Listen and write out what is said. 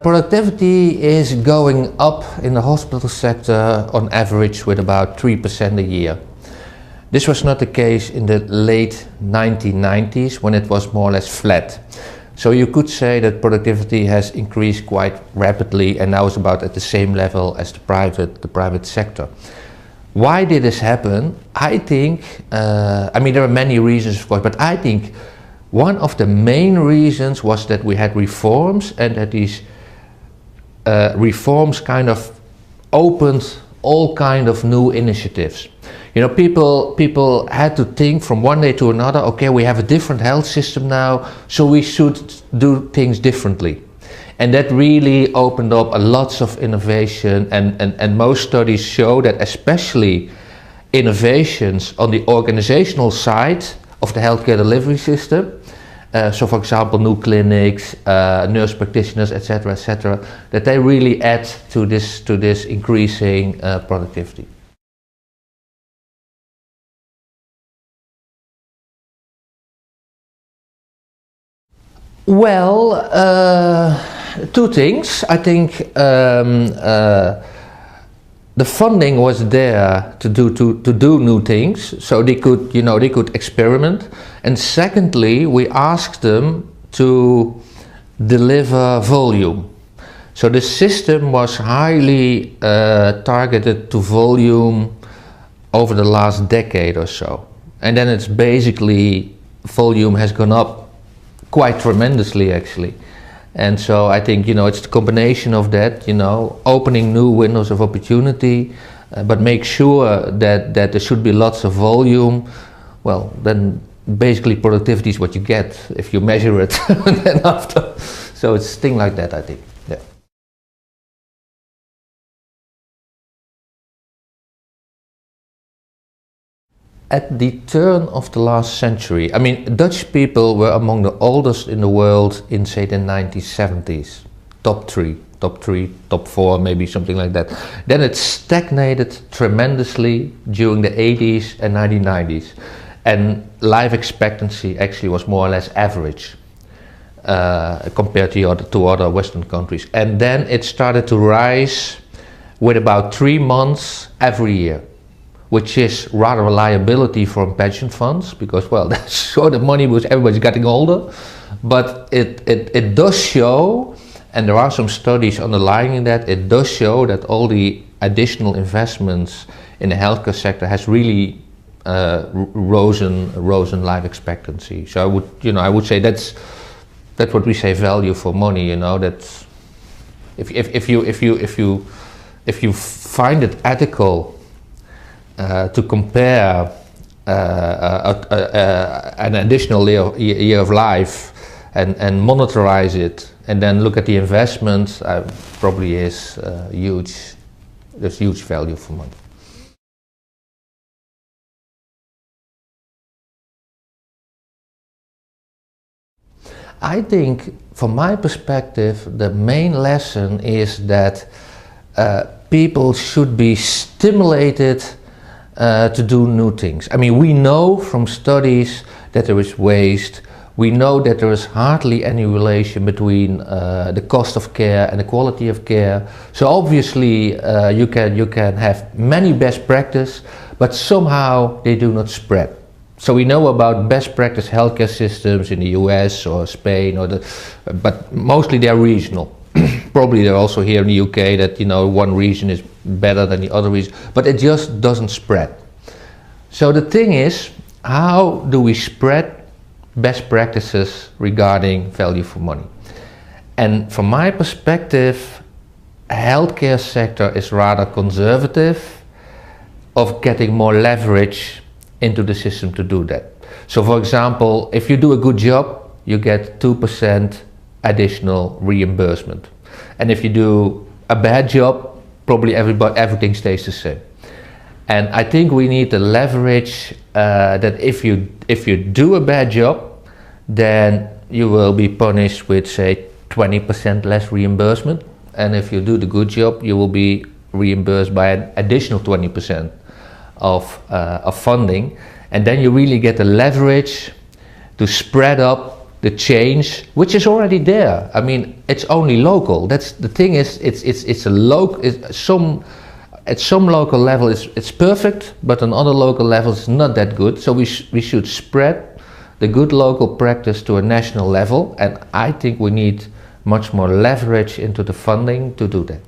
productivity is going up in the hospital sector on average with about 3% a year. This was not the case in the late 1990s when it was more or less flat. So you could say that productivity has increased quite rapidly and now is about at the same level as the private sector. Why did this happen? I think, I mean there are many reasons of course, but I think one of the main reasons was that we had reforms and that these reforms kind of opened all kind of new initiatives. You know, people had to think from one day to another, okay, we have a different health system now, so we should do things differently. And that really opened up a lots of innovation, and most studies show that especially innovations on the organizational side of the healthcare delivery system, so for example new clinics, nurse practitioners, etc., that they really add to this increasing productivity. Well, two things. I think the funding was there to do new things, so they could experiment. And secondly, we asked them to deliver volume. So the system was highly targeted to volume over the last decade or so, and then it's basically volume has gone up quite tremendously actually. And so I think, it's the combination of that, opening new windows of opportunity, but make sure that there should be lots of volume. Well, then basically productivity is what you get if you measure it then after. So it's a thing like that, I think. Yeah. At the turn of the last century, I mean, Dutch people were among the oldest in the world in, say, the 1970s. Top three, top four, maybe something like that. Then it stagnated tremendously during the 80s and 1990s. And life expectancy actually was more or less average compared to other Western countries. And then it started to rise with about 3 months every year, which is rather a liability for pension funds because, well, that's so the money was everybody's getting older. But it does show, and there are some studies underlying that, it does show that all the additional investments in the healthcare sector has really risen life expectancy. So I would say that's what we say value for money. That if you find it ethical to compare an additional year of life and monetize it, and then look at the investments, probably is huge. There's huge value for money. I think, from my perspective, the main lesson is that people should be stimulated to do new things. I mean, we know from studies that there is waste. We know that there is hardly any relation between the cost of care and the quality of care. So obviously you can have many best practice, but somehow they do not spread. So we know about best practice healthcare systems in the US or Spain, but mostly they're regional. Probably they're also here in the UK that one region is better than the other region, but it just doesn't spread. So the thing is, how do we spread best practices regarding value for money? And from my perspective, healthcare sector is rather conservative of getting more leverage into the system to do that. So for example, if you do a good job, you get 2% additional reimbursement. And if you do a bad job, probably everything stays the same. And I think we need the leverage that if you do a bad job, then you will be punished with, say, 20% less reimbursement. And if you do the good job, you will be reimbursed by an additional 20% of funding. And then you really get the leverage to spread up the change which is already there. I mean, it's only local. That's the thing. It's a local. At some local level it's perfect, but on other local levels it's not that good. So we should spread the good local practice to a national level, and I think we need much more leverage into the funding to do that.